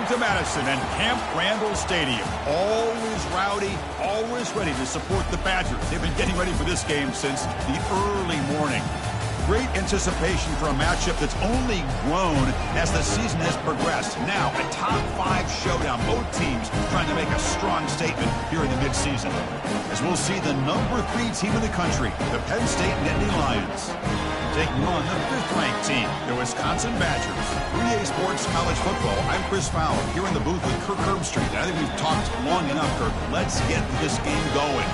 Welcome to Madison and Camp Randall Stadium. Always rowdy, always ready to support the Badgers. They've been getting ready for this game since the early morning. Great anticipation for a matchup that's only grown as the season has progressed. Now, a top-5 showdown. Both teams trying to make a strong statement here in the midseason. As we'll see the number 3 team in the country, the Penn State Nittany Lions, taking on the 5th-ranked team, the Wisconsin Badgers. 3A Sports College Football, I'm Chris Fowler, here in the booth with Kirk Herbstreit. I think we've talked long enough, Kirk. Let's get this game going.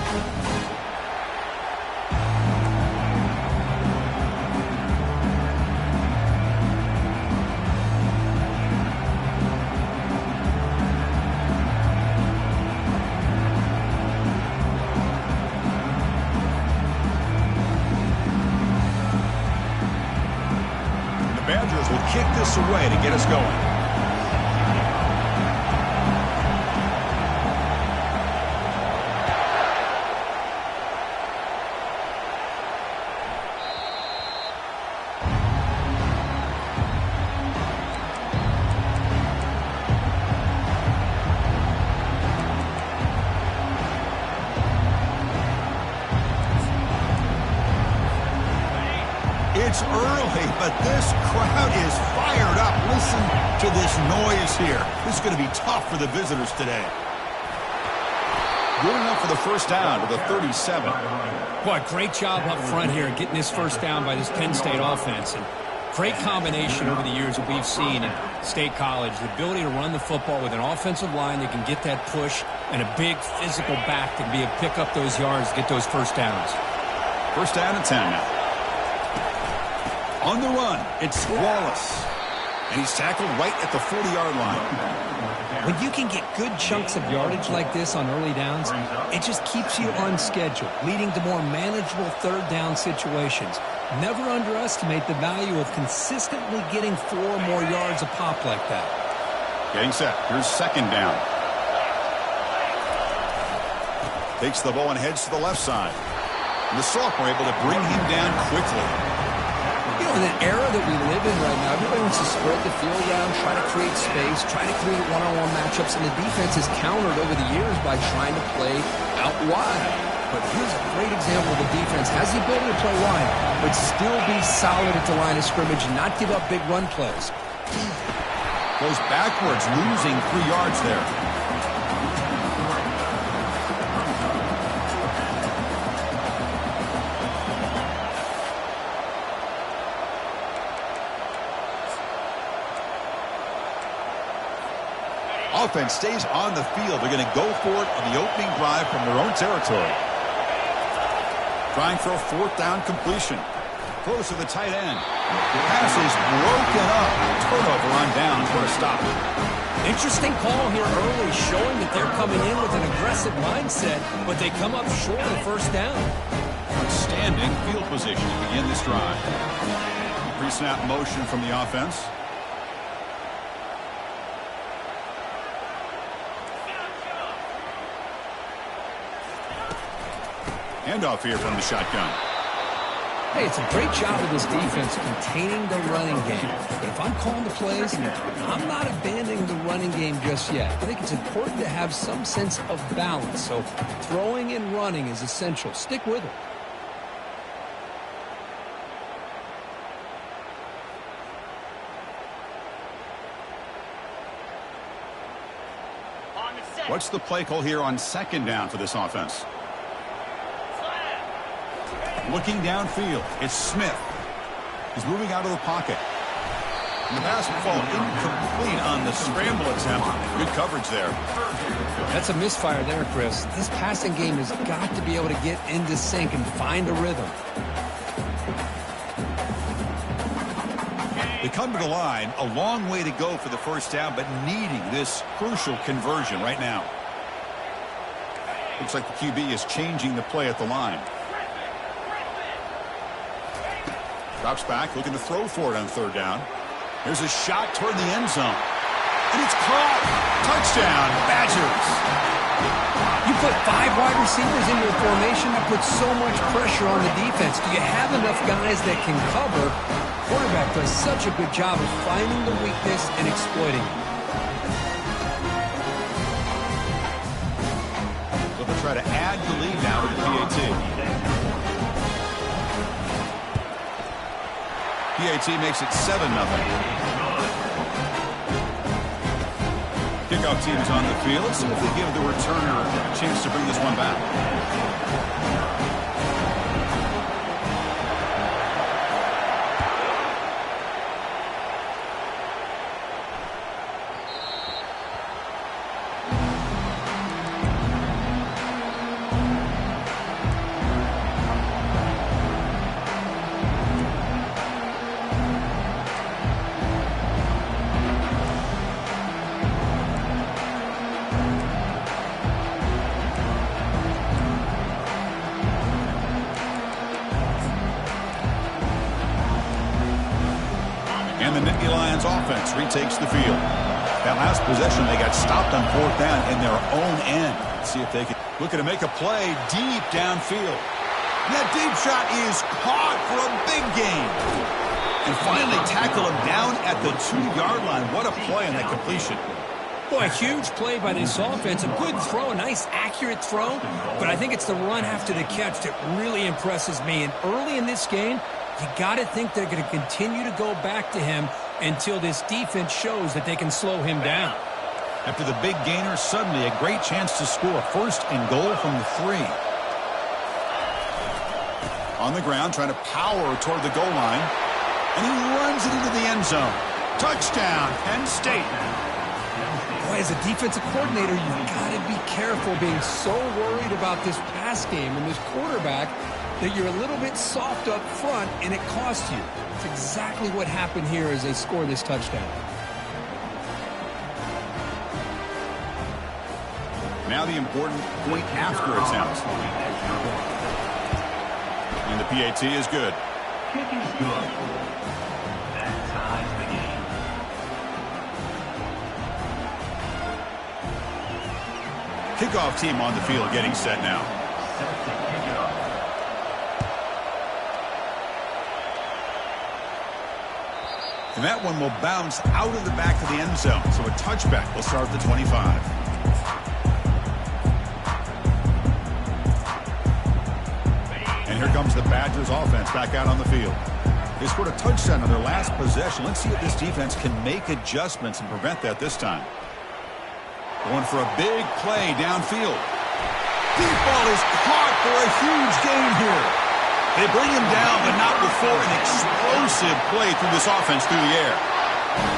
Badgers will kick this away to get us going. It's early, but this crowd is fired up. Listen to this noise here. This is going to be tough for the visitors today. Going up for the first down to the 37. Boy, great job up front here getting this first down by this Penn State offense. And great combination over the years that we've seen in State College. The ability to run the football with an offensive line that can get that push and a big physical back that can be able to pick up those yards, get those first downs. First down and 10 now. On the run, it's Wallace. And he's tackled right at the 40-yard line. When you can get good chunks of yardage like this on early downs, it just keeps you on schedule, leading to more manageable third down situations. Never underestimate the value of consistently getting 4 more yards a pop like that. Getting set. Here's second down. Takes the ball and heads to the left side. And the sophomore able to bring him down quickly. You know, in the era that we live in right now, everybody wants to spread the field around, try to create space, try to create one-on-one matchups, and the defense has countered over the years by trying to play out wide. But here's a great example of the defense has the ability to play wide, but still be solid at the line of scrimmage and not give up big run plays. Goes backwards, losing 3 yards there. Offense stays on the field. They're going to go for it on the opening drive from their own territory. Trying for a 4th down completion. Close to the tight end. The pass is broken up. Turnover on downs for a stop. Interesting call here early, showing that they're coming in with an aggressive mindset, but they come up short of the first down. Outstanding field position to begin this drive. Pre-snap motion from the offense. Handoff here from the shotgun. Hey, it's a great job of this defense containing the running game. If I'm calling the plays, I'm not abandoning the running game just yet. I think it's important to have some sense of balance. So throwing and running is essential. Stick with it. What's the play call here on second down for this offense? Looking downfield, it's Smith. He's moving out of the pocket. And the pass will fall incomplete on the scramble attempt. Good coverage there. That's a misfire there, Chris. This passing game has got to be able to get into sync and find a rhythm. They come to the line, a long way to go for the first down, but needing this crucial conversion right now. Looks like the QB is changing the play at the line. Drops back, looking to throw for it on third down. There's a shot toward the end zone. And it's caught. Touchdown, Badgers. You put 5 wide receivers in your formation, that puts so much pressure on the defense. Do you have enough guys that can cover? Quarterback does such a good job of finding the weakness and exploiting it. try to add the lead now to the PAT. PAT makes it 7-0. Kickoff team is on the field. Let's see if they give the returner a chance to bring this one back. And the Nittany Lions offense retakes the field. That last possession, they got stopped on 4th down in their own end. Let's see if they can looking to make a play deep downfield. That deep shot is caught for a big gain. And finally tackle him down at the 2-yard line. What a play on that completion. Boy, a huge play by this offense. A good throw, a nice accurate throw. But I think it's the run after the catch that really impresses me. And early in this game, you got to think they're going to continue to go back to him until this defense shows that they can slow him down. After the big gainer, suddenly a great chance to score. 1st and goal from the 3. On the ground, trying to power toward the goal line. And he runs it into the end zone. Touchdown, Penn State. Boy, as a defensive coordinator, you've got to be careful being so worried about this pass game and this quarterback that you're a little bit soft up front and it costs you. It's exactly what happened here as they score this touchdown. Now the important point after attempt. And the PAT is good. Kick is good. That ties the game. Kickoff team on the field getting set now. Set to kick it off. And that one will bounce out of the back of the end zone. So a touchback will start at the 25. And here comes the Badgers offense back out on the field. They scored a touchdown on their last possession. Let's see if this defense can make adjustments and prevent that this time. Going for a big play downfield. Deep ball is caught for a huge gain here. They bring him down, but not before an explosive play through this offense through the air.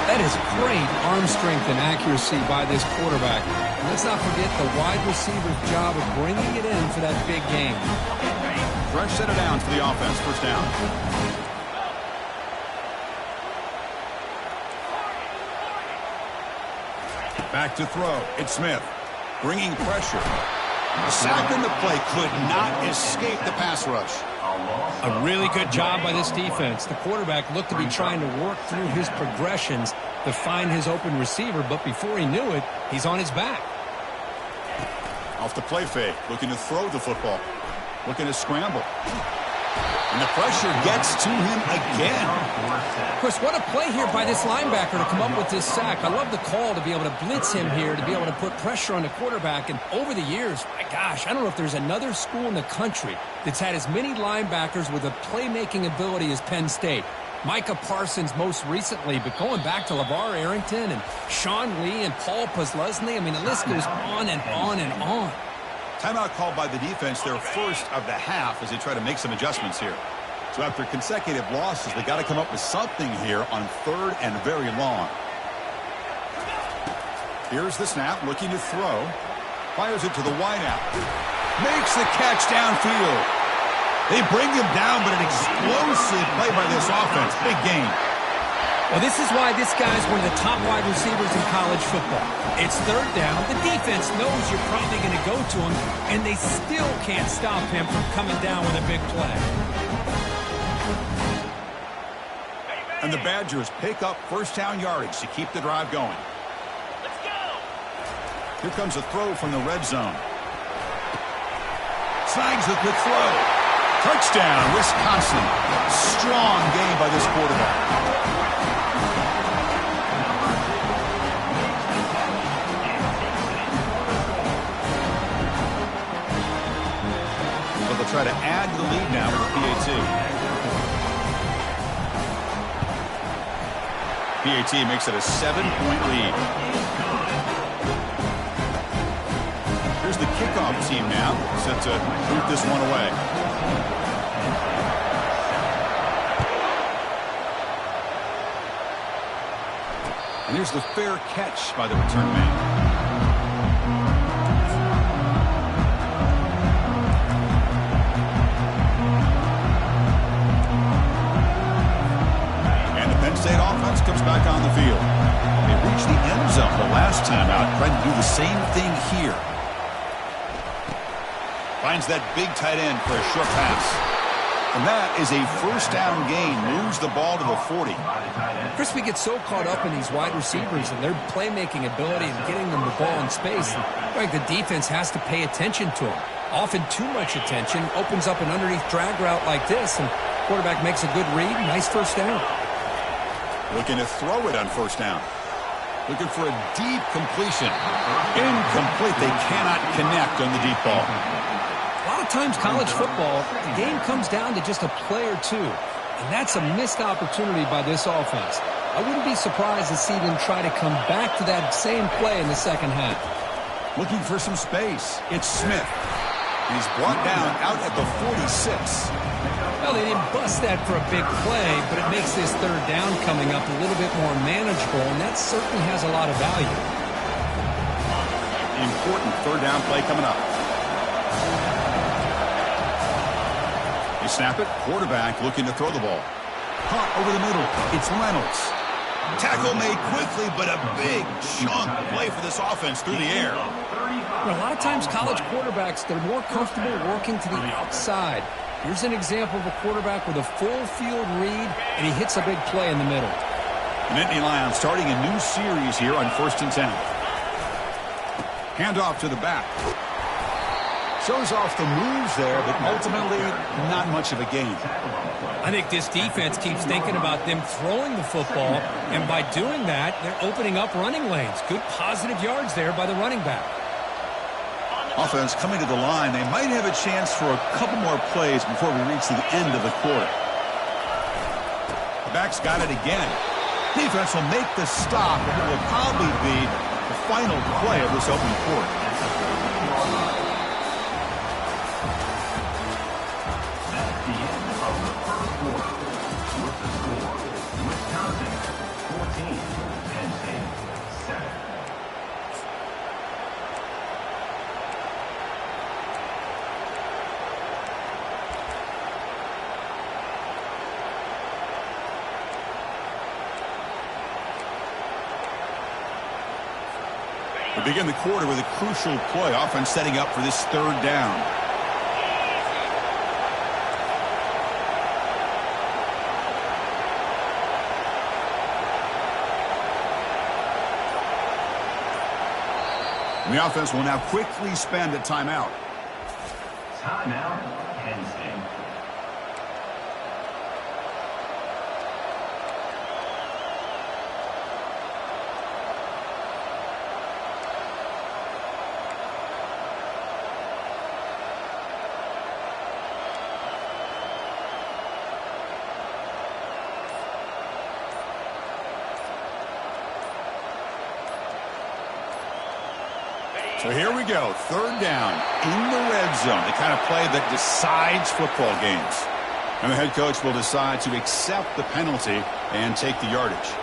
That is great arm strength and accuracy by this quarterback. And let's not forget the wide receiver's job of bringing it in for that big game. Fresh set of downs for the offense. 1st down. Back to throw. It's Smith. Bringing pressure. The sack in the play could not escape the pass rush. A really good job by this defense. The quarterback looked to be trying to work through his progressions to find his open receiver, but before he knew it, he's on his back. Off the play fake. Looking to throw the football. Looking to scramble. And the pressure gets to him again. Chris, what a play here by this linebacker to come up with this sack. I love the call to be able to blitz him here, to be able to put pressure on the quarterback. And over the years, my gosh, I don't know if there's another school in the country that's had as many linebackers with a playmaking ability as Penn State. Micah Parsons most recently, but going back to LeVar Arrington and Sean Lee and Paul Posluszny, I mean, the list goes on and on and on. Timeout called by the defense, their first of the half, as they try to make some adjustments here. So after consecutive losses, they got to come up with something here on 3rd and very long. Here's the snap, looking to throw. Fires it to the wideout. Makes the catch downfield. They bring him down, but an explosive play by this offense. Big game. Well, this is why this guy's one of the top wide receivers in college football. It's 3rd down. The defense knows you're probably going to go to him, and they still can't stop him from coming down with a big play. And the Badgers pick up 1st down yardage to keep the drive going. Let's go. Here comes a throw from the red zone. Snags the quick throw. Touchdown, Wisconsin. Strong game by this quarterback. try to add to the lead now with the PAT. PAT makes it a 7-point lead. Here's the kickoff team now, set to boot this one away. And here's the fair catch by the return man. State offense comes back on the field. They reached the end zone the last time out, trying to do the same thing here. Finds that big tight end for a short pass. And that is a first down gain. Moves the ball to the 40. Chris, we get so caught up in these wide receivers and their playmaking ability and getting them the ball in space. Like the defense has to pay attention to them. Often too much attention opens up an underneath drag route like this, and quarterback makes a good read. Nice first down. Looking to throw it on first down. Looking for a deep completion. Incomplete. They cannot connect on the deep ball. A lot of times college football, the game comes down to just a play or two. And that's a missed opportunity by this offense. I wouldn't be surprised to see them try to come back to that same play in the second half. Looking for some space. It's Smith. He's brought down out at the 46. Well, they didn't bust that for a big play, but it makes this third down coming up a little bit more manageable, and that certainly has a lot of value. Important third down play coming up. They snap it. Quarterback looking to throw the ball. Caught over the middle. It's Reynolds. Tackle made quickly, but a big chunk play for this offense through the air. A lot of times college quarterbacks, they're more comfortable working to the outside. Here's an example of a quarterback with a full field read, and he hits a big play in the middle. The Nittany Lions starting a new series here on 1st and 10. Handoff to the back. Shows off the moves there, but ultimately not much of a gain. I think this defense keeps thinking about them throwing the football, and by doing that, they're opening up running lanes. Good positive yards there by the running back. Offense coming to the line. They might have a chance for a couple more plays before we reach the end of the quarter. The back's got it again. Defense will make the stop, and it will probably be the final play of this opening quarter. That's the end of the first quarter. With the score, Wisconsin 14, Penn State 7. We begin the quarter with a crucial play, offense setting up for this third down. And the offense will now quickly spend a timeout. Timeout, Penn State. So here we go, third down in the red zone, the kind of play that decides football games. And the head coach will decide to accept the penalty and take the yardage.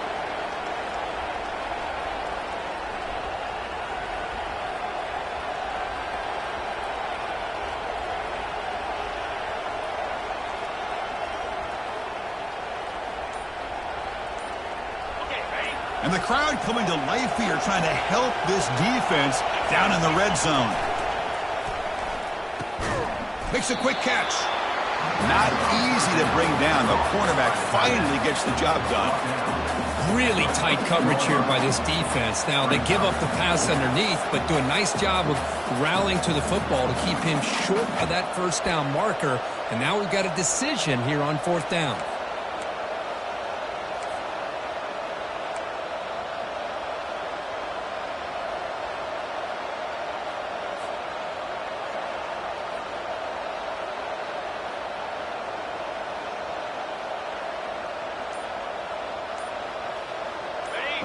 And the crowd coming to life here, trying to help this defense down in the red zone. Makes a quick catch. Not easy to bring down. The cornerback finally gets the job done. Really tight coverage here by this defense. Now, they give up the pass underneath, but do a nice job of rallying to the football to keep him short of that first down marker. And now we've got a decision here on fourth down.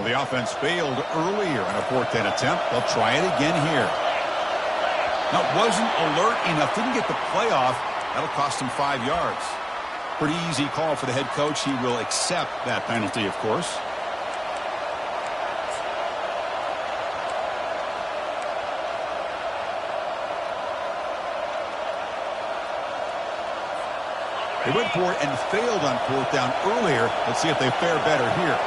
Well, the offense failed earlier on a 4th down attempt. They'll try it again here. Now, wasn't alert enough. Didn't get the play off. That'll cost him 5 yards. Pretty easy call for the head coach. He will accept that penalty, of course. They went for it and failed on 4th down earlier. Let's see if they fare better here.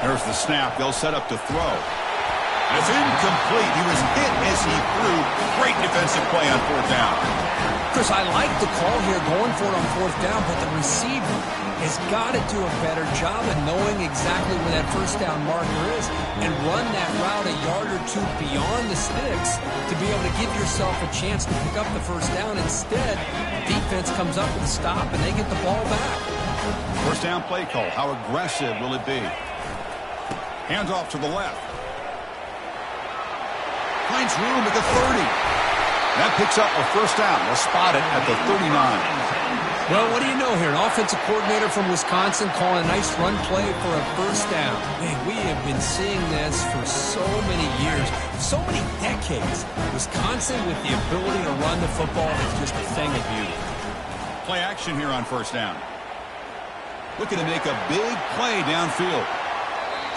There's the snap. They'll set up to throw. It's incomplete. He was hit as he threw. Great defensive play on 4th down. Chris, I like the call here going for it on 4th down, but the receiver has got to do a better job of knowing exactly where that 1st down marker is and run that route a yard or two beyond the sticks to be able to give yourself a chance to pick up the 1st down. Instead, defense comes up with a stop and they get the ball back. 1st down play call. How aggressive will it be? Hands off to the left. Finds room at the 30. That picks up a 1st down. They'll spot it at the 39. Well, what do you know here? An offensive coordinator from Wisconsin calling a nice run play for a 1st down. Man, we have been seeing this for so many years, so many decades. Wisconsin with the ability to run the football is just a thing of beauty. Play action here on 1st down. Looking to make a big play downfield.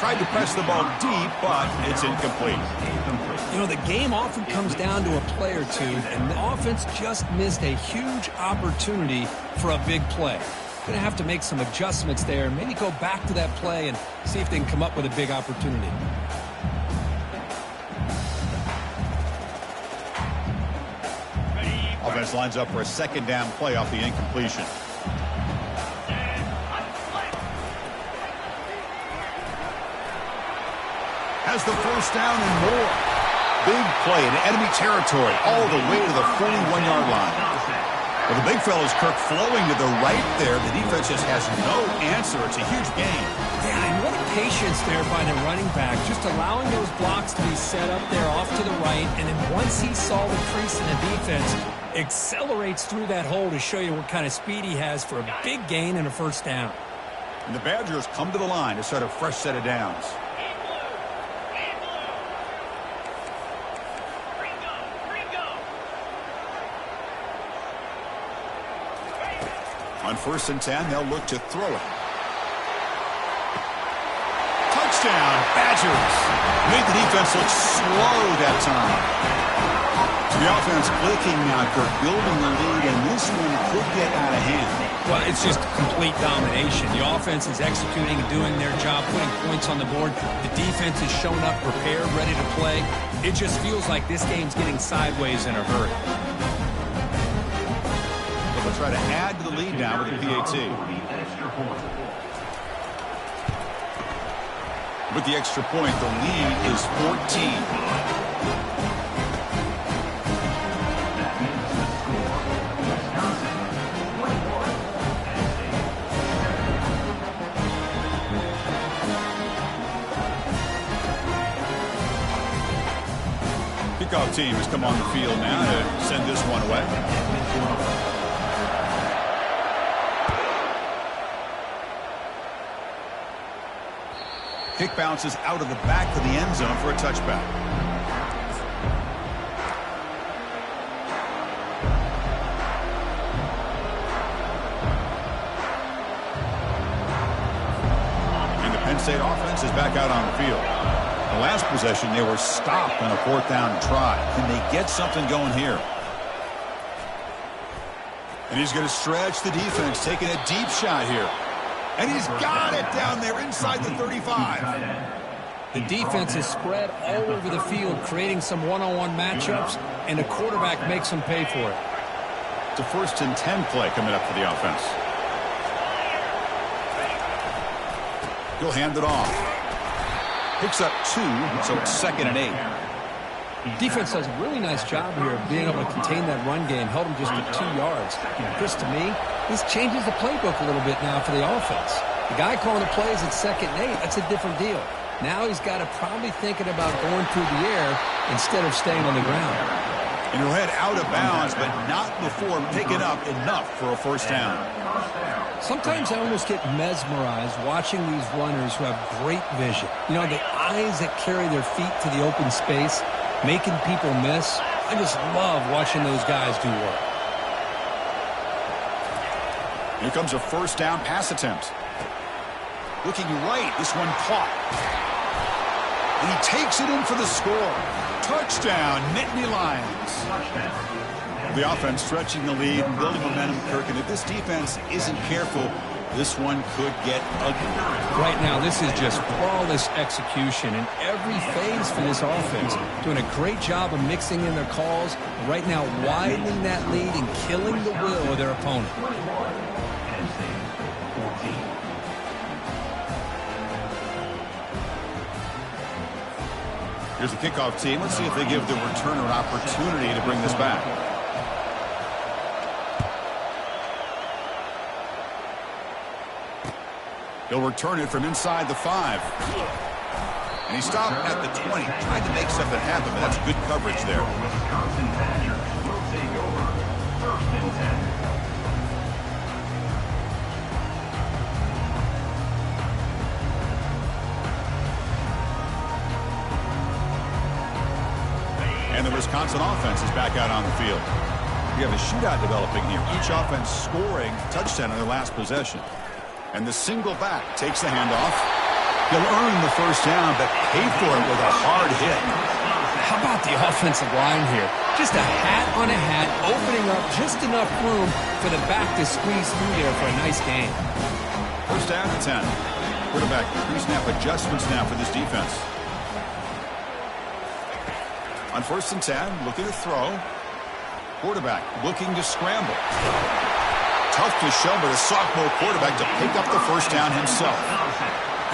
Tried to press the ball deep, but it's incomplete. You know, the game often comes down to a play or two, and the offense just missed a huge opportunity for a big play. Going to have to make some adjustments there, and maybe go back to that play and see if they can come up with a big opportunity. Offense lines up for a 2nd down play off the incompletion. Has the 1st down and more. Big play in enemy territory all the way to the 41-yard line. Well, the big fella's Kirk flowing to the right there. The defense just has no answer. It's a huge gain. Yeah, and what patience there by the running back, just allowing those blocks to be set up there off to the right, and then once he saw the crease in the defense, accelerates through that hole to show you what kind of speed he has for a big gain and a 1st down. And the Badgers come to the line to start a fresh set of downs. On 1st and 10, they'll look to throw it. Touchdown, Badgers. Made the defense look slow that time. So the offense clicking now, Kirk, building the lead, and this one could get out of hand. Well, it's just complete domination. The offense is executing and doing their job, putting points on the board. The defense is showing up prepared, ready to play. It just feels like this game's getting sideways in a hurry. They'll try to add to the lead now with the PAT. With the extra point, the lead is 14. Kickoff team has come on the field now to send this one away. Kick bounces out of the back of the end zone for a touchback. And the Penn State offense is back out on the field. The last possession, they were stopped on a 4th down try. Can they get something going here? And he's going to stretch the defense, taking a deep shot here. And he's got it down there inside the 35. The defense is spread all over the field, creating some one-on-one matchups, and the quarterback makes them pay for it. It's a 1st and 10 play coming up for the offense. He'll hand it off. Picks up 2, so it's 2nd and 8. Defense does a really nice job here of being able to contain that run game, held him just to 2 yards. Chris, to me, this changes the playbook a little bit now for the offense. The guy calling the plays at 2nd and 8, that's a different deal. Now he's got to probably thinking about going through the air instead of staying on the ground. And he'll head out of bounds, but not before picking up enough for a first down. Sometimes I almost get mesmerized watching these runners who have great vision. You know, the eyes that carry their feet to the open space, making people miss. I just love watching those guys do work. Here comes a first down pass attempt. Looking right, this one caught. And he takes it in for the score. Touchdown, Nittany Lions. The offense stretching the lead and building momentum, Kirk. And if this defense isn't careful, this one could get ugly. Right now, this is just flawless execution in every phase for this offense. Doing a great job of mixing in their calls. Right now, widening that lead and killing the will of their opponent. Here's the kickoff team. Let's see if they give the returner an opportunity to bring this back. He'll return it from inside the 5. And he stopped at the 20. Tried to make something happen, but that's good coverage there. Wisconsin Badgers will take over. First and 10. And the Wisconsin offense is back out on the field. We have a shootout developing here. Each offense scoring a touchdown in their last possession. And the single back takes the handoff. He'll earn the first down, but pay for it with a hard hit. How about the offensive line here? Just a hat on a hat, opening up just enough room for the back to squeeze through there for a nice gain. First down to 10. Quarterback pre-snap adjustments now for this defense. On first and 10, looking to throw. Quarterback looking to scramble. Tough to show, but a sophomore quarterback to pick up the first down himself.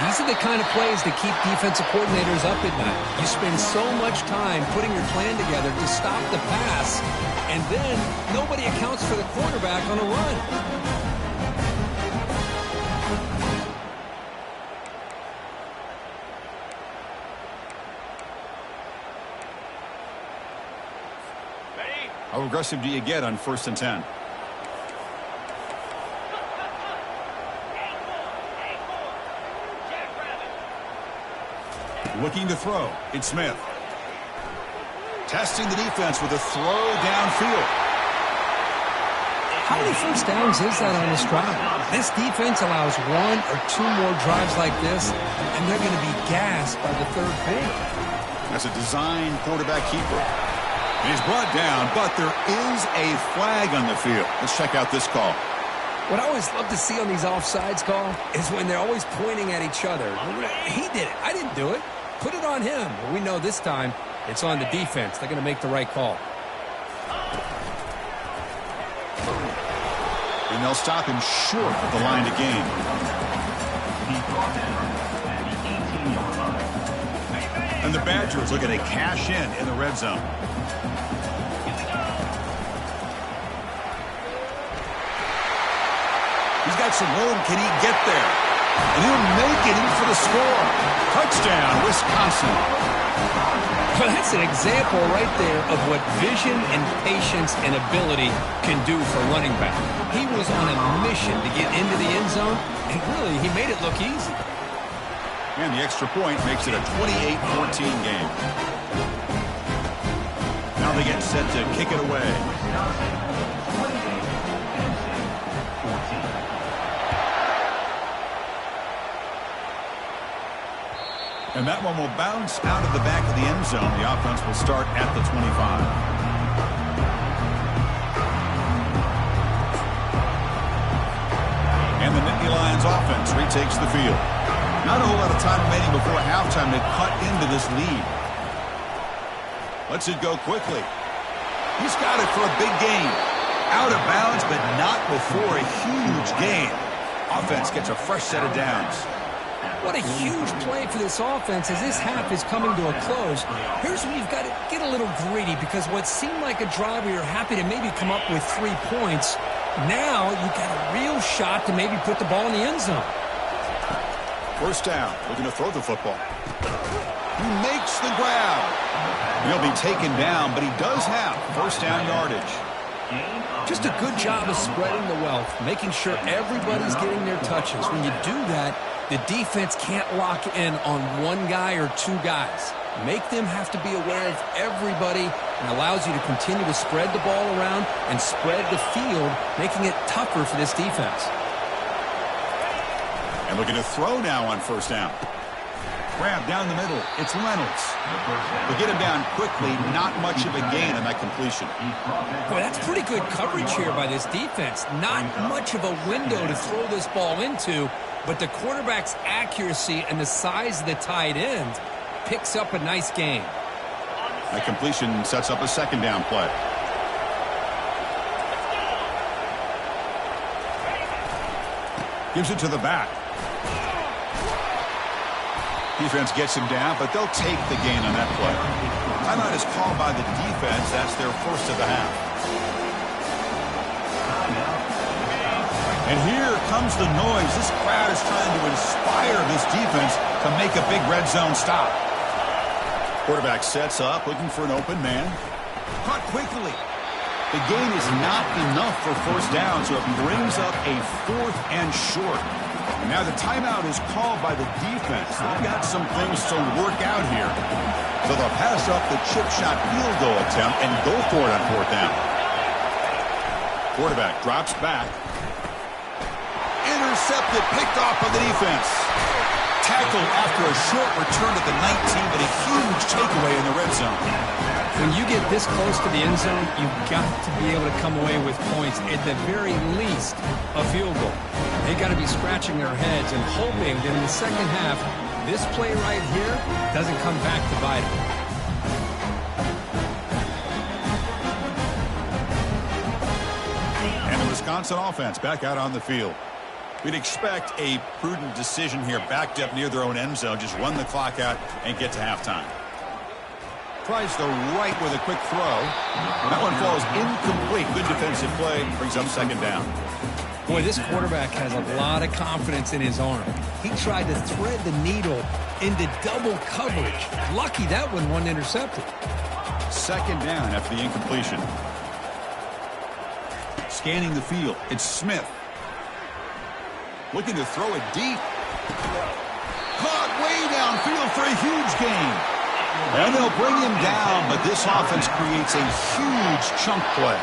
These are the kind of plays that keep defensive coordinators up at night. You spend so much time putting your plan together to stop the pass, and then nobody accounts for the quarterback on a run. How aggressive do you get on first and 10? Looking to throw. It's Smith. Testing the defense with a throw downfield. How many first downs is that on this drive? This defense allows 1 or 2 more drives like this, and they're going to be gassed by the third quarter. That's a design quarterback keeper. And he's brought down, but there is a flag on the field. Let's check out this call. What I always love to see on these offsides call is when they're always pointing at each other. He did it. I didn't do it. Put it on him. Well, we know this time it's on the defense. They're going to make the right call. And they'll stop him short of the line to gain. He's brought down at the 18-yard line. And the Badgers looking to cash in the red zone. He's got some room. Can he get there? And he'll make it in for the score. Touchdown, Wisconsin. Well, that's an example right there of what vision and patience and ability can do for running back. He was on a mission to get into the end zone, and really, he made it look easy. And the extra point makes it a 28-14 game. Now they get set to kick it away. And that one will bounce out of the back of the end zone. The offense will start at the 25. And the Nittany Lions offense retakes the field. Not a whole lot of time remaining before halftime to cut into this lead. Lets it go quickly. He's got it for a big gain. Out of bounds, but not before a huge gain. Offense gets a fresh set of downs. What a huge play for this offense as this half is coming to a close. Here's where you've got to get a little greedy, because what seemed like a drive where you're happy to maybe come up with 3 points, now you've got a real shot to maybe put the ball in the end zone. First down, looking to throw the football. He makes the grab. He'll be taken down, but he does have first down yardage. Just a good job of spreading the wealth, making sure everybody's getting their touches. When you do that, the defense can't lock in on one guy or two guys. Make them have to be aware of everybody and allows you to continue to spread the ball around and spread the field, making it tougher for this defense. And looking to throw now on first down. Grab down the middle. It's Reynolds. They get him down quickly. Not much of a gain on that completion. Boy, that's pretty good coverage here by this defense. Not much of a window to throw this ball into, but the quarterback's accuracy and the size of the tight end picks up a nice gain. That completion sets up a second down play. Gives it to the back. Defense gets him down, but they'll take the gain on that play. Timeout is called by the defense. That's their first of the half. And here comes the noise. This crowd is trying to inspire this defense to make a big red zone stop. Quarterback sets up, looking for an open man. Caught quickly. The gain is not enough for first down, so it brings up a 4th and short. And now the timeout is called by the defense. They've got some things to work out here. So they'll pass up the chip shot field goal attempt and go for it on 4th down. Quarterback drops back. Intercepted, picked off by the defense. Tackled after a short return at the 19, but a huge takeaway in the red zone. When you get this close to the end zone, you've got to be able to come away with points, at the very least, a field goal. They got to be scratching their heads and hoping that in the second half, this play right here doesn't come back to bite them. And the Wisconsin offense back out on the field. We'd expect a prudent decision here, backed up near their own end zone. Just run the clock out and get to halftime. Tries the right with a quick throw. That one falls incomplete. Good defensive play. Brings up second down. Boy, this quarterback has a lot of confidence in his arm. He tried to thread the needle into double coverage. Lucky that one wasn't intercepted. Second down after the incompletion. Scanning the field. It's Smith. Looking to throw it deep. Caught way downfield for a huge gain. And they'll bring him down, but this offense creates a huge chunk play.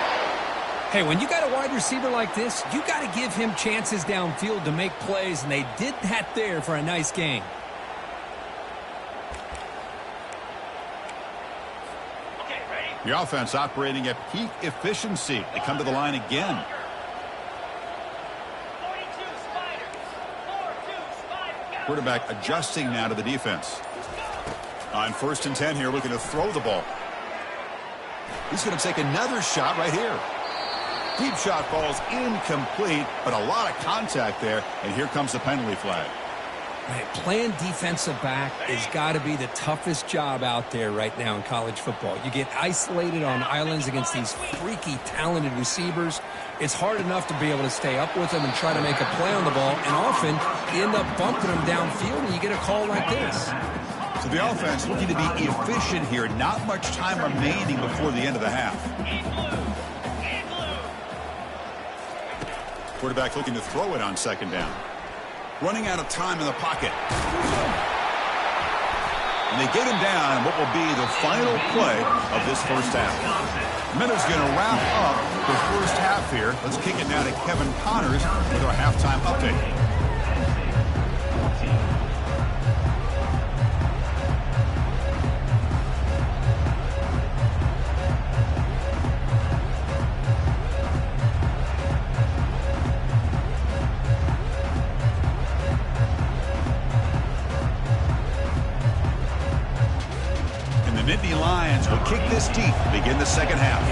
Hey, when you got a wide receiver like this, you got to give him chances downfield to make plays, and they did that there for a nice gain. The offense operating at peak efficiency. They come to the line again. Quarterback adjusting now to the defense. On 1st and 10 here, looking to throw the ball. He's going to take another shot right here. Deep shot falls incomplete, but a lot of contact there, and here comes the penalty flag. Right, playing defensive back has got to be the toughest job out there right now in college football. You get isolated on islands against these freaky, talented receivers. It's hard enough to be able to stay up with them and try to make a play on the ball, and often you end up bumping them downfield and you get a call like this. So the offense looking to be efficient here. Not much time remaining before the end of the half. Quarterback looking to throw it on second down. Running out of time in the pocket. And they get him down in what will be the final play of this first half. Minutes going to wrap up the first half here. Let's kick it now to Kevin Connors with our halftime update. Nittany Lions will kick this deep to begin the second half.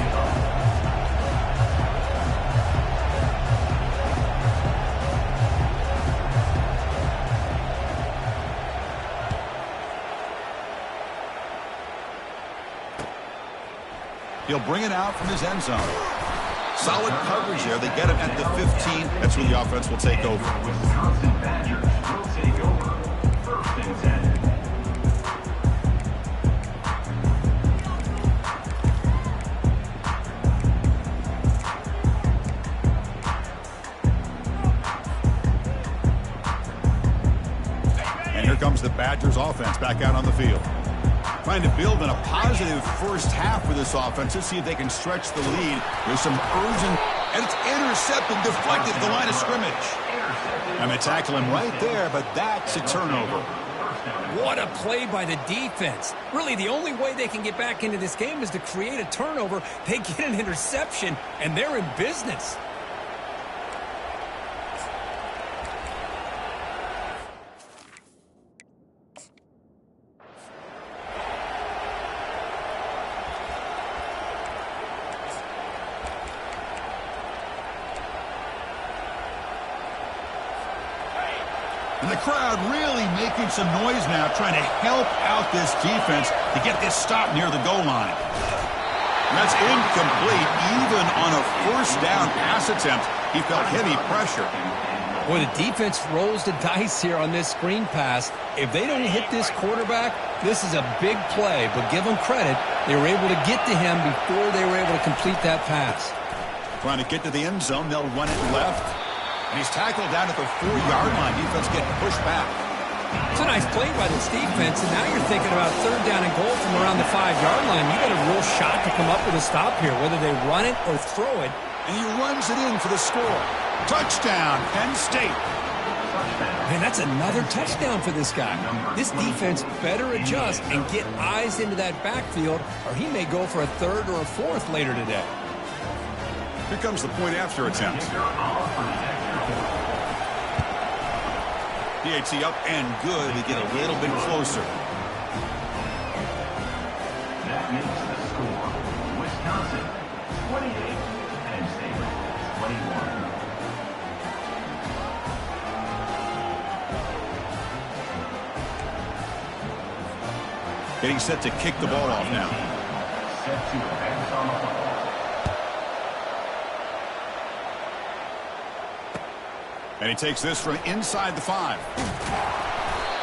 He'll bring it out from his end zone. Solid coverage there. They get him at the 15. That's where the offense will take over. Wisconsin Badgers will take over. 1st and 10. Badgers offense back out on the field. Trying to build in a positive first half for this offense to see if they can stretch the lead. There's some urgent, and it's intercepted, deflected at the line of scrimmage. And they tackle him right there, but that's a turnover. What a play by the defense. Really, the only way they can get back into this game is to create a turnover. They get an interception, and they're in business. And the crowd really making some noise now, trying to help out this defense to get this stop near the goal line. And that's incomplete. Even on a first down pass attempt, he felt heavy pressure. Boy, the defense rolls the dice here on this screen pass. If they don't hit this quarterback, this is a big play. But give them credit, they were able to get to him before they were able to complete that pass. Trying to get to the end zone, they'll run it left. And he's tackled down at the 4-yard line. Defense getting pushed back. It's a nice play by this defense, and now you're thinking about third down and goal from around the 5-yard line. You got a real shot to come up with a stop here, whether they run it or throw it. And he runs it in for the score. Touchdown, Penn State. Man, that's another touchdown for this guy. This defense better adjust and get eyes into that backfield, or he may go for a third or a fourth later today. Here comes the point after attempt. PAT up and good to get a little bit closer. That makes the score. Wisconsin 28, Penn State 21. Getting set to kick the ball off now. Set to advance on the ball. And he takes this from inside the 5.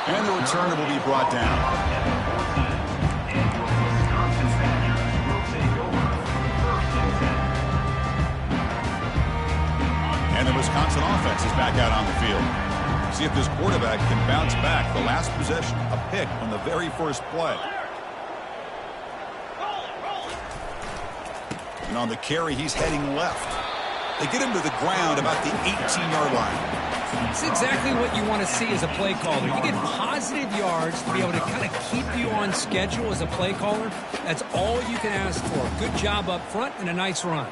And the returner will be brought down. And the Wisconsin offense is back out on the field. See if this quarterback can bounce back. The last possession, a pick on the very first play. And on the carry, he's heading left. They get him to the ground about the 18-yard line. It's exactly what you want to see as a play caller. You get positive yards to be able to kind of keep you on schedule as a play caller. That's all you can ask for. Good job up front and a nice run.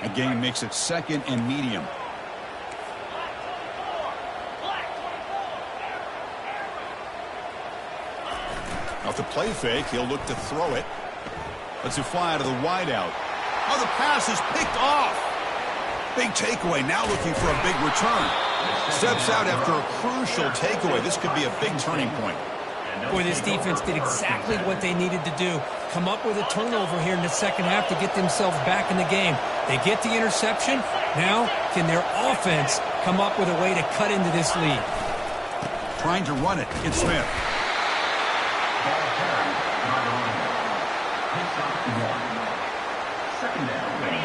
A gain makes it 2nd and medium. Off the play fake, he'll look to throw it. Lets it fly to the wideout. Oh, the pass is picked off. Big takeaway, now looking for a big return. Steps out after a crucial takeaway. This could be a big turning point. Boy, this defense did exactly what they needed to do. Come up with a turnover here in the second half to get themselves back in the game. They get the interception. Now, can their offense come up with a way to cut into this lead? Trying to run it. It's Smith.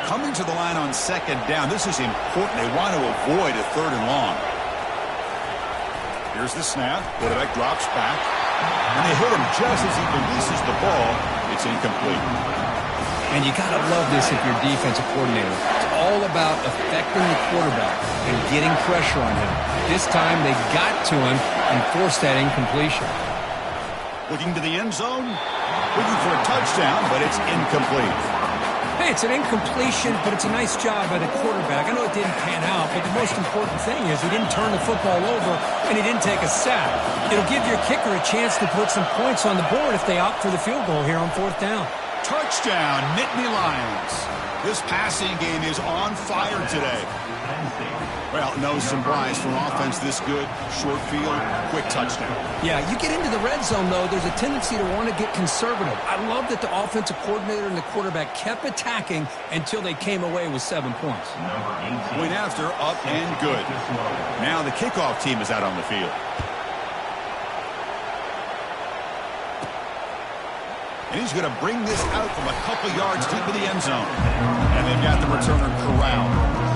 Coming to the line on 2nd down. This is important. They want to avoid a 3rd and long. Here's the snap. Quarterback drops back. And they hit him just as he releases the ball. It's incomplete. And you got to love this if you're defensive coordinator. It's all about affecting the quarterback and getting pressure on him. This time they got to him and forced that incompletion. Looking to the end zone. Looking for a touchdown, but it's incomplete. Hey, it's an incompletion, but it's a nice job by the quarterback. I know it didn't pan out, but the most important thing is he didn't turn the football over and he didn't take a sack. It'll give your kicker a chance to put some points on the board if they opt for the field goal here on 4th down. Touchdown, Nittany Lions. This passing game is on fire today. Well, no surprise for an offense this good. Short field, quick touchdown. Yeah, you get into the red zone, though, there's a tendency to want to get conservative. I love that the offensive coordinator and the quarterback kept attacking until they came away with 7 points. Point after, up and good. Now the kickoff team is out on the field. And he's going to bring this out from a couple yards deep in the end zone. And they've got the returner corralled.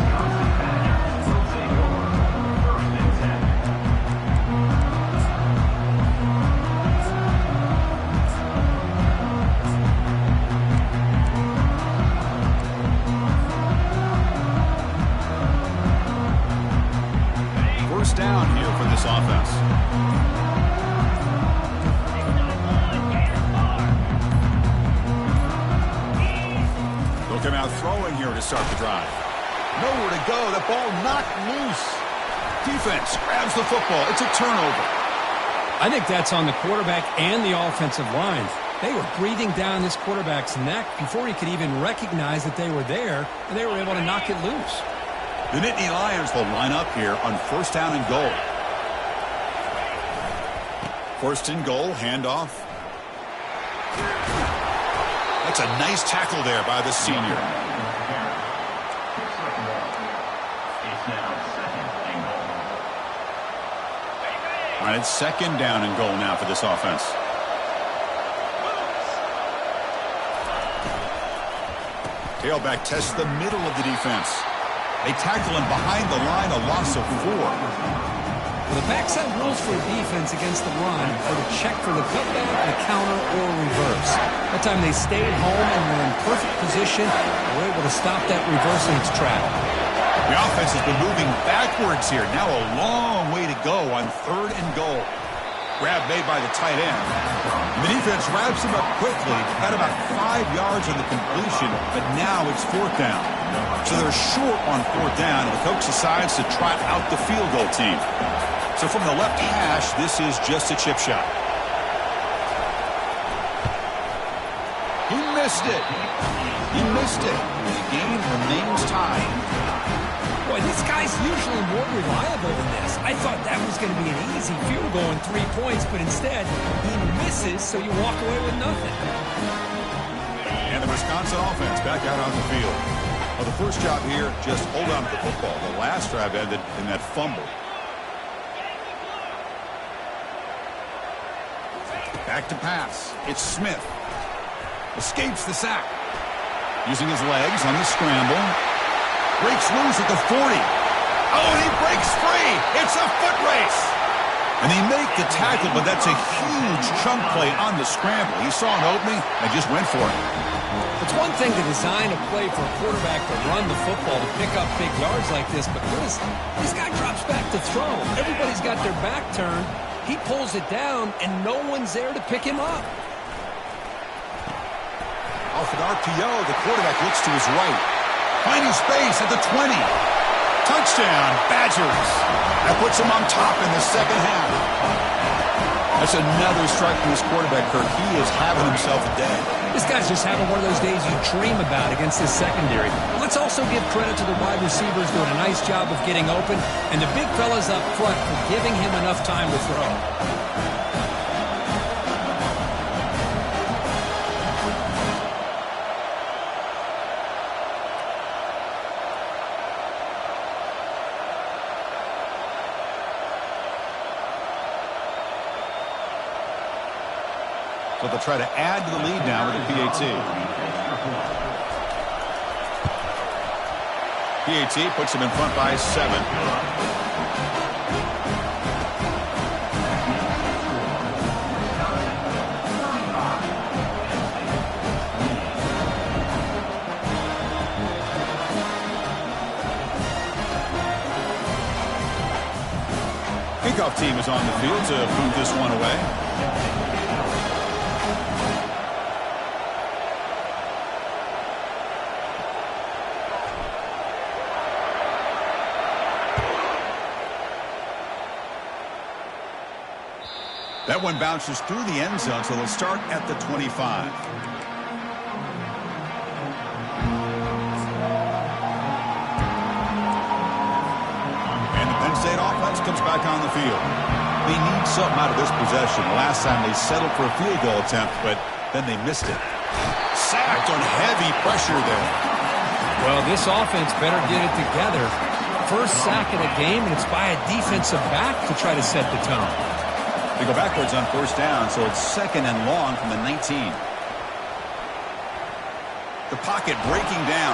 start the drive. Nowhere to go. The ball knocked loose. Defense grabs the football. It's a turnover. I think that's on the quarterback and the offensive line. They were breathing down this quarterback's neck before he could even recognize that they were there, and they were able to knock it loose. The Nittany Lions will line up here on first down and goal. First and goal, handoff. That's a nice tackle there by the senior. All right, it's second down and goal now for this offense. Tailback tests the middle of the defense. They tackle him behind the line, a loss of 4. Well, the backside rules for a defense against the run are to check for the cutback, the counter, or reverse. That time they stayed home and were in perfect position and were able to stop that reverse in its track. The offense has been moving backwards here. Now a long way to go on third and goal. Grab made by the tight end. And the defense wraps him up quickly. Got about 5 yards on the completion, but now it's fourth down. So they're short on fourth down, and the coach decides to trot out the field goal team. So from the left hash, this is just a chip shot. He missed it. He missed it. The game remains tied. Boy, this guy's usually more reliable than this. I thought that was going to be an easy field goal and 3 points, but instead, he misses, so you walk away with nothing. And the Wisconsin offense back out on the field. Well, the first job here, just hold on to the football. The last drive ended in that fumble. Back to pass. It's Smith. Escapes the sack. Using his legs on the scramble. Breaks loose at the 40. Oh, he breaks free. It's a foot race. And they make the tackle, but that's a huge chunk play on the scramble. He saw an opening and just went for it. It's one thing to design a play for a quarterback to run the football, to pick up big yards like this, but notice this guy drops back to throw. Everybody's got their back turned. He pulls it down, and no one's there to pick him up. Off an RPO, the quarterback looks to his right. Finding space at the 20. Touchdown, Badgers. That puts him on top in the second half. That's another strike from his quarterback, Kirk. He is having himself a day. This guy's just having one of those days you dream about against his secondary. But let's also give credit to the wide receivers doing a nice job of getting open, and the big fellas up front for giving him enough time to throw. So they'll try to add to the lead now with the PAT. PAT puts him in front by 7. Kickoff team is on the field to move this one away. That one bounces through the end zone, so they'll start at the 25. And the Penn State offense comes back on the field. They need something out of this possession. The last time they settled for a field goal attempt, but then they missed it. Sacked on heavy pressure there. Well, this offense better get it together. First sack of the game, and it's by a defensive back to try to set the tone. They go backwards on first down, so it's second and long from the 19. The pocket breaking down.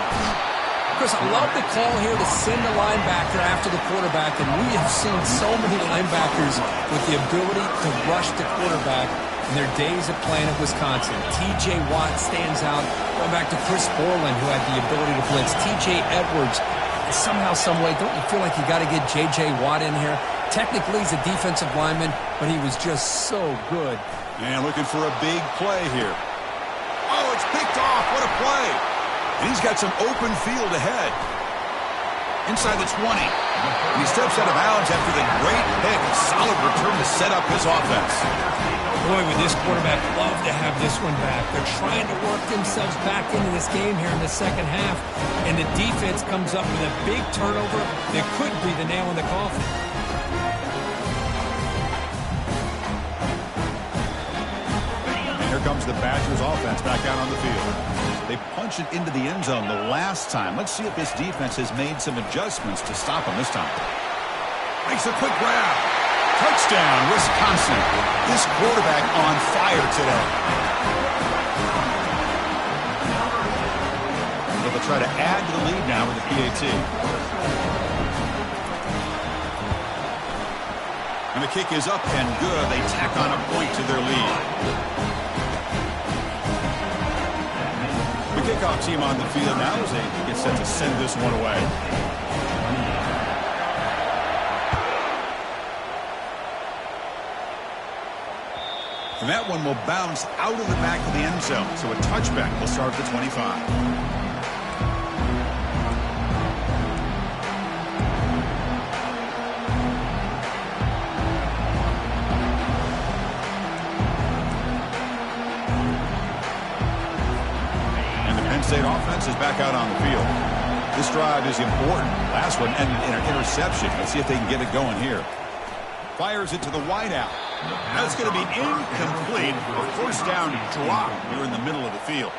Chris, I love the call here to send a linebacker after the quarterback, and we have seen so many linebackers with the ability to rush the quarterback in their days of playing at Wisconsin. T.J. Watt stands out, going back to Chris Borland, who had the ability to blitz. T.J. Edwards, somehow, some way, don't you feel like you got to get J.J. Watt in here? Technically, he's a defensive lineman, but he was just so good. And looking for a big play here. Oh, it's picked off. What a play. And he's got some open field ahead. Inside the 20. And he steps out of bounds after the great pick. A solid return to set up his offense. Boy, would this quarterback love to have this one back. They're trying to work themselves back into this game here in the second half. And the defense comes up with a big turnover that could be the nail in the coffin. Here comes the Badgers offense back out on the field. They punch it into the end zone the last time. Let's see if this defense has made some adjustments to stop them this time. Makes a quick grab. Touchdown, Wisconsin. This quarterback on fire today. But they'll try to add to the lead now with the PAT. And the kick is up and good. They tack on a point to their lead. The kickoff team on the field now as they get set to send this one away. And that one will bounce out of the back of the end zone. So a touchback will start at the 25. State offense is back out on the field. This drive is important. Last one ended in an interception. Let's see if they can get it going here. Fires it to the wideout. That's going to be incomplete. A first down drop here in the middle of the field.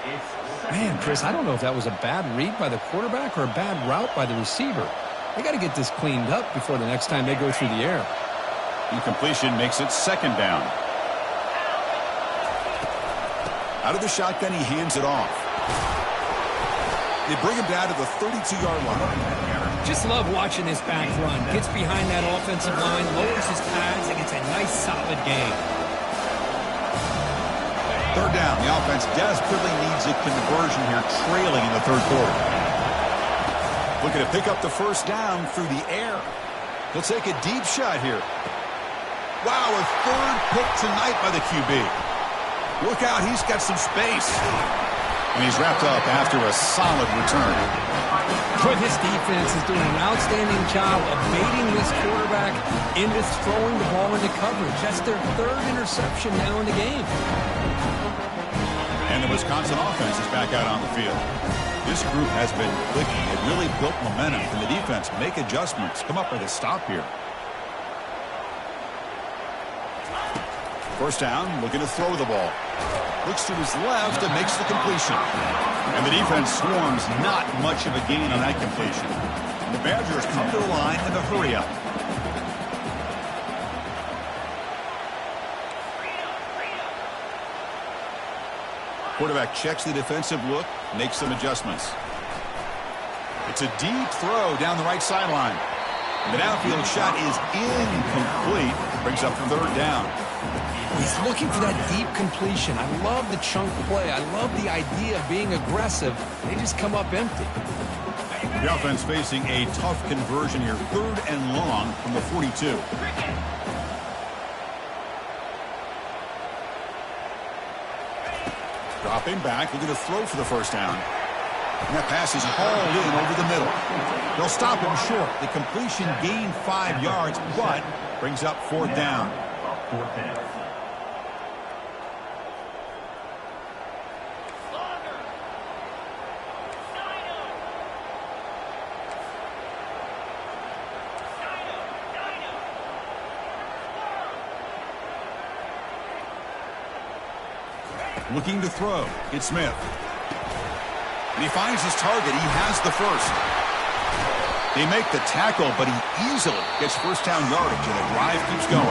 Man, Chris, I don't know if that was a bad read by the quarterback or a bad route by the receiver. They got to get this cleaned up before the next time they go through the air. Incompletion makes it second down. Out of the shotgun, he hands it off. They bring him down to the 32-yard line. Just love watching this back run. Gets behind that offensive line, lowers his pads, and gets a nice, solid gain. Third down. The offense desperately needs a conversion here, trailing in the third quarter. Looking to pick up the first down through the air. He'll take a deep shot here. Wow, a third pick tonight by the QB. Look out, he's got some space. And he's wrapped up after a solid return. Boy, this defense is doing an outstanding job of baiting this quarterback into throwing the ball into coverage. That's their third interception now in the game. And the Wisconsin offense is back out on the field. This group has been clicking. It really built momentum. And the defense make adjustments. Come up with a stop here. First down, looking to throw the ball. Looks to his left and makes the completion. And the defense swarms not much of a gain on that completion. And the Badgers come to the line in a hurry up. Quarterback checks the defensive look, makes some adjustments. It's a deep throw down the right sideline. And the downfield shot is incomplete. Brings up third down. He's looking for that deep completion. I love the chunk play. I love the idea of being aggressive. They just come up empty. The offense facing a tough conversion here. Third and long from the 42. Dropping back, looking to throw for the first down. And that pass is hauled in over the middle. They'll stop him short. The completion gained 5 yards, but brings up fourth down. Looking to throw. It's Smith. And he finds his target. He has the first. They make the tackle, but he easily gets first down yardage, and the drive keeps going.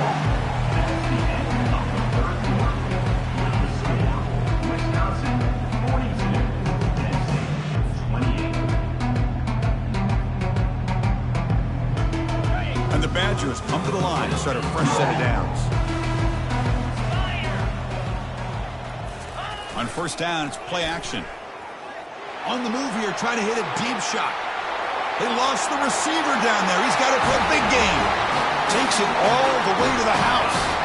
And the Badgers come to the line to start a fresh set of downs. On first down, it's play action. On the move here, trying to hit a deep shot. They lost the receiver down there. He's got to play a big game. Takes it all the way to the house.